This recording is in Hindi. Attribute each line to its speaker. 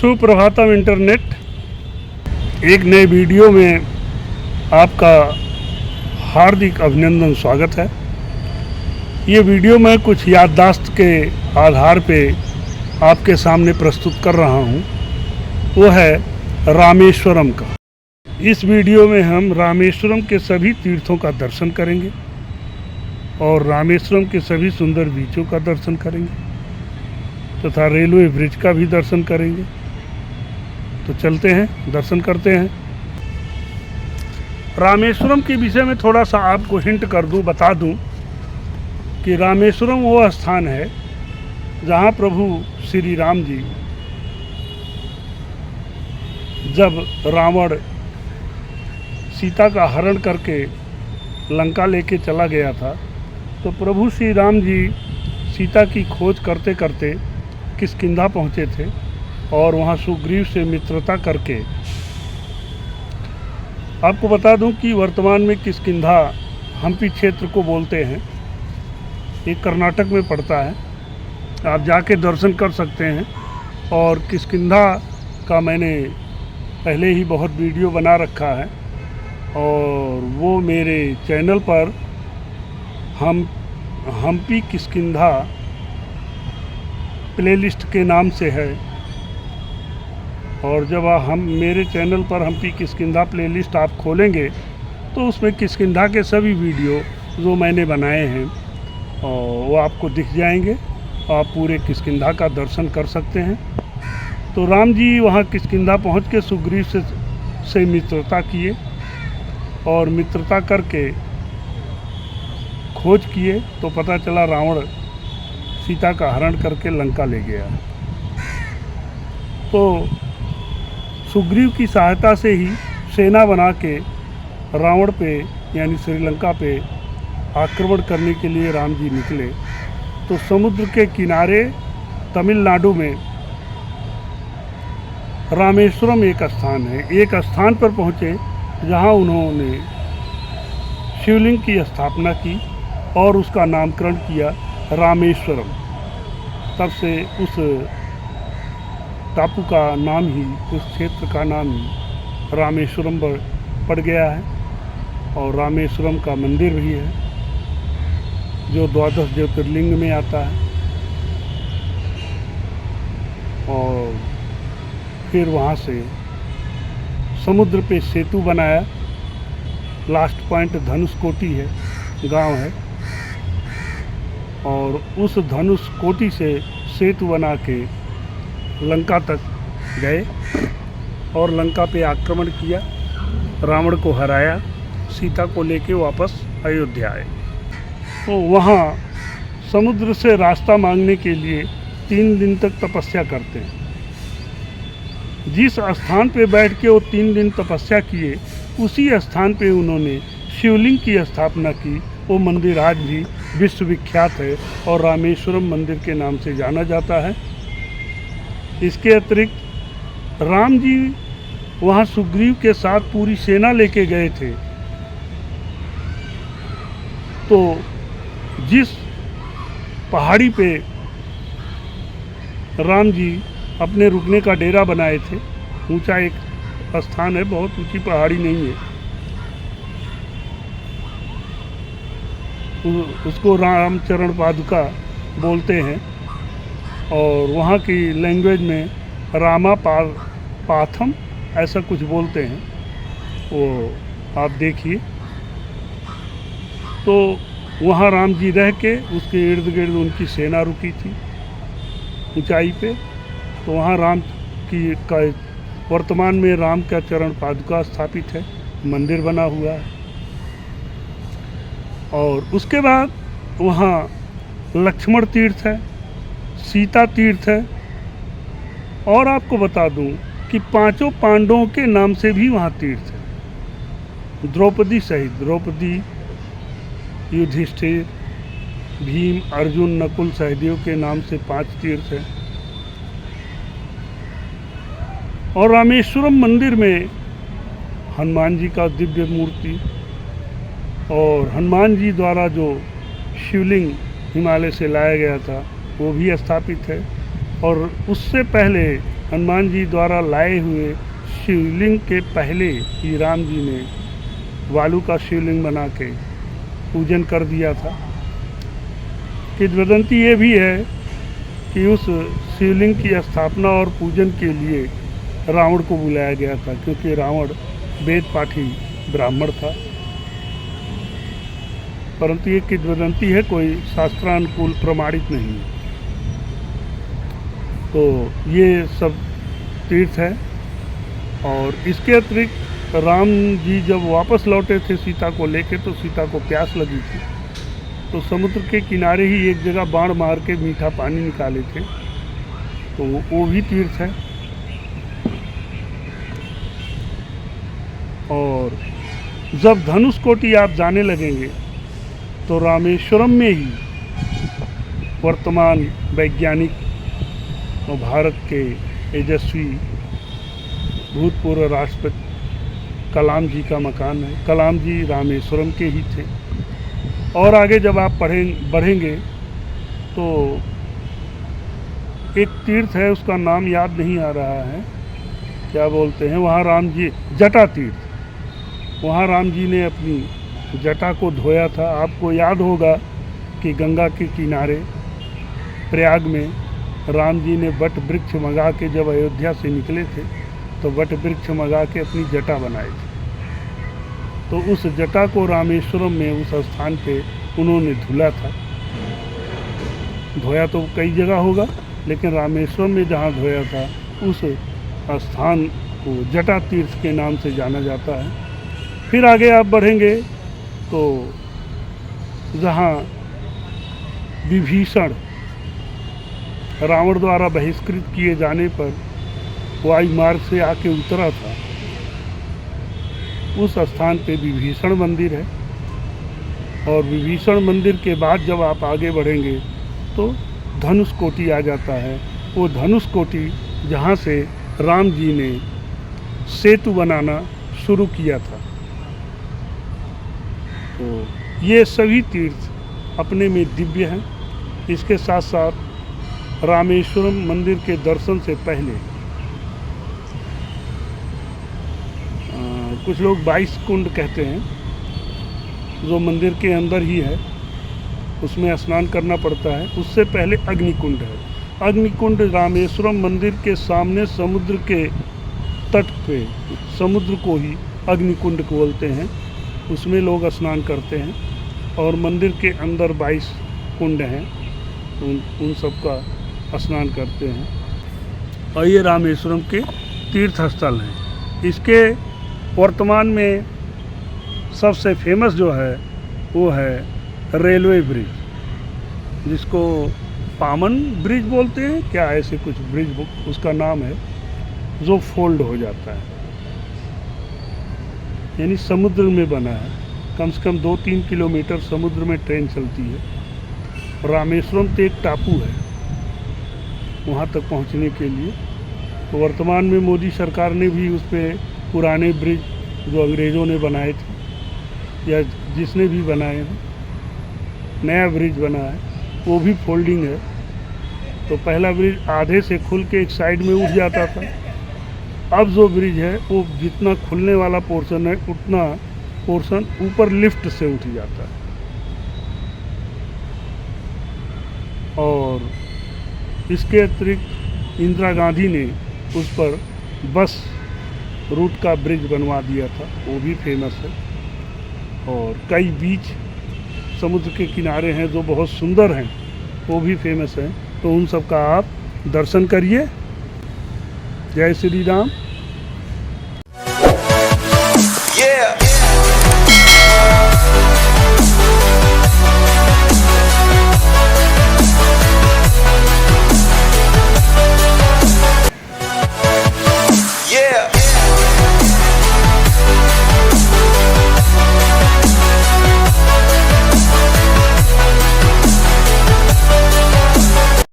Speaker 1: सुप्रभातम इंटरनेट, एक नए वीडियो में आपका हार्दिक अभिनंदन, स्वागत है। ये वीडियो मैं कुछ याददाश्त के आधार पे आपके सामने प्रस्तुत कर रहा हूँ। वो है रामेश्वरम का। इस वीडियो में हम रामेश्वरम के सभी तीर्थों का दर्शन करेंगे और रामेश्वरम के सभी सुंदर बीचों का दर्शन करेंगे तथा रेलवे ब्रिज का भी दर्शन करेंगे। तो चलते हैं, दर्शन करते हैं। रामेश्वरम के विषय में थोड़ा सा आपको हिंट कर दूं, बता दूं कि रामेश्वरम वो स्थान है जहां प्रभु श्री राम जी जब रावण सीता का हरण करके लंका लेके चला गया था, तो प्रभु श्री राम जी सीता की खोज करते करते किष्किंधा पहुँचे थे और वहाँ सुग्रीव से मित्रता करके, आपको बता दूं कि वर्तमान में किष्किंधा हम्पी क्षेत्र को बोलते हैं। ये कर्नाटक में पड़ता है। आप जाके दर्शन कर सकते हैं। और किष्किंधा का मैंने पहले ही बहुत वीडियो बना रखा है और वो मेरे चैनल पर हम्पी किष्किंधा प्लेलिस्ट के नाम से है। और जब हम मेरे चैनल पर हम्पी किष्किंधा प्लेलिस्ट आप खोलेंगे तो उसमें किष्किंधा के सभी वीडियो जो मैंने बनाए हैं और वो आपको दिख जाएंगे। आप पूरे किष्किंधा का दर्शन कर सकते हैं। तो राम जी वहाँ किष्किंधा पहुँच के सुग्रीव से मित्रता किए और मित्रता करके खोज किए तो पता चला रावण सीता का हरण करके लंका ले गया। तो सुग्रीव की सहायता से ही सेना बना के रावण पे यानी श्रीलंका पे आक्रमण करने के लिए राम जी निकले। तो समुद्र के किनारे तमिलनाडु में रामेश्वरम एक स्थान है। एक स्थान पर पहुँचे जहाँ उन्होंने शिवलिंग की स्थापना की और उसका नामकरण किया रामेश्वरम। तब से उस टापू का नाम ही, उस क्षेत्र का नाम ही रामेश्वरम पड़ गया है। और रामेश्वरम का मंदिर भी है जो 12 ज्योतिर्लिंग में आता है। और फिर वहाँ से समुद्र पे सेतु बनाया। लास्ट पॉइंट धनुषकोटी है, गांव है। और उस धनुषकोटी से सेतु बना के लंका तक गए और लंका पे आक्रमण किया, रावण को हराया, सीता को लेके वापस अयोध्या आए। तो वहाँ समुद्र से रास्ता मांगने के लिए 3 दिन तक तपस्या करते हैं। जिस स्थान पे बैठ के वो 3 दिन तपस्या किए, उसी स्थान पे उन्होंने शिवलिंग की स्थापना की। वो मंदिर आज भी विश्वविख्यात है और रामेश्वरम मंदिर के नाम से जाना जाता है। इसके अतिरिक्त राम जी वहाँ सुग्रीव के साथ पूरी सेना लेके गए थे। तो जिस पहाड़ी पे राम जी अपने रुकने का डेरा बनाए थे, ऊंचा एक स्थान है, बहुत ऊंची पहाड़ी नहीं है, उसको रामचरण पादुका बोलते हैं। और वहाँ की लैंग्वेज में रामा पाथम ऐसा कुछ बोलते हैं। वो आप देखिए। तो वहाँ राम जी रह के उसके इर्द गिर्द उनकी सेना रुकी थी ऊंचाई पे। तो वहाँ राम की का वर्तमान में राम का चरण पादुका स्थापित है, मंदिर बना हुआ है। और उसके बाद वहाँ लक्ष्मण तीर्थ है, सीता तीर्थ है। और आपको बता दूं कि 5 पांडवों के नाम से भी वहाँ तीर्थ है। द्रौपदी सहित, द्रौपदी, युधिष्ठिर, भीम, अर्जुन, नकुल, सहदेव के नाम से 5 तीर्थ है। और रामेश्वरम मंदिर में हनुमान जी का दिव्य मूर्ति और हनुमान जी द्वारा जो शिवलिंग हिमालय से लाया गया था वो भी स्थापित है। और उससे पहले हनुमान जी द्वारा लाए हुए शिवलिंग के पहले ही राम जी ने बालू का शिवलिंग बना के पूजन कर दिया था। किंवदंती ये भी है कि उस शिवलिंग की स्थापना और पूजन के लिए रावण को बुलाया गया था, क्योंकि रावण वेद पाठी ब्राह्मण था। परंतु ये किंवदंती है, कोई शास्त्रानुकूल प्रमाणित नहीं है। तो ये सब तीर्थ है। और इसके अतिरिक्त राम जी जब वापस लौटे थे सीता को लेके, तो सीता को प्यास लगी थी, तो समुद्र के किनारे ही एक जगह बाण मार के मीठा पानी निकाले थे, तो वो भी तीर्थ है। और जब धनुषकोटि आप जाने लगेंगे तो रामेश्वरम में ही वर्तमान वैज्ञानिक और भारत के तेजस्वी भूतपूर्व राष्ट्रपति कलाम जी का मकान है। कलाम जी रामेश्वरम के ही थे। और आगे जब आप बढ़ेंगे तो एक तीर्थ है, उसका नाम याद नहीं आ रहा है, क्या बोलते हैं, वहाँ राम जी, जटा तीर्थ, वहाँ राम जी ने अपनी जटा को धोया था। आपको याद होगा कि गंगा के किनारे प्रयाग में राम जी ने वट वृक्ष मंगा के, जब अयोध्या से निकले थे तो वट वृक्ष मंगा के अपनी जटा बनाई थी। तो उस जटा को रामेश्वरम में उस स्थान पे उन्होंने धुला था। धोया तो कई जगह होगा, लेकिन रामेश्वरम में जहाँ धोया था उस स्थान को जटा तीर्थ के नाम से जाना जाता है। फिर आगे आप बढ़ेंगे तो जहाँ विभीषण रावण द्वारा बहिष्कृत किए जाने पर वायु मार्ग से आके उतरा था, उस स्थान पे विभीषण मंदिर है। और विभीषण मंदिर के बाद जब आप आगे बढ़ेंगे तो धनुषकोटि आ जाता है। वो धनुषकोटि जहाँ से राम जी ने सेतु बनाना शुरू किया था। तो ये सभी तीर्थ अपने में दिव्य हैं। इसके साथ साथ रामेश्वरम मंदिर के दर्शन से पहले कुछ लोग 22 कुंड कहते हैं, जो मंदिर के अंदर ही है, उसमें स्नान करना पड़ता है। उससे पहले अग्निकुंड है। अग्निकुंड रामेश्वरम मंदिर के सामने समुद्र के तट पे, समुद्र को ही अग्निकुंड बोलते हैं, उसमें लोग स्नान करते हैं। और मंदिर के अंदर 22 कुंड हैं, उन सब का स्नान करते हैं। और ये रामेश्वरम के तीर्थ स्थल हैं। इसके वर्तमान में सबसे फेमस जो है वो है रेलवे ब्रिज, जिसको पामन ब्रिज बोलते हैं, क्या ऐसे कुछ ब्रिज उसका नाम है, जो फोल्ड हो जाता है, यानी समुद्र में बना है। कम से कम 2-3 किलोमीटर समुद्र में ट्रेन चलती है। रामेश्वरम तो एक टापू है वहाँ तक पहुँचने के लिए। तो वर्तमान में मोदी सरकार ने भी उस पर पुराने ब्रिज जो अंग्रेज़ों ने बनाए थे या जिसने भी बनाए हैं, नया ब्रिज बना है, वो भी फोल्डिंग है। तो पहला ब्रिज आधे से खुल के एक साइड में उठ जाता था। अब जो ब्रिज है वो जितना खुलने वाला पोर्शन है उतना पोर्शन ऊपर लिफ्ट से उठ जाता है। और इसके अतिरिक्त इंदिरा गांधी ने उस पर बस रूट का ब्रिज बनवा दिया था, वो भी फेमस है। और कई बीच समुद्र के किनारे हैं जो बहुत सुंदर हैं, वो भी फेमस हैं। तो उन सब का आप दर्शन करिए। जय श्री राम।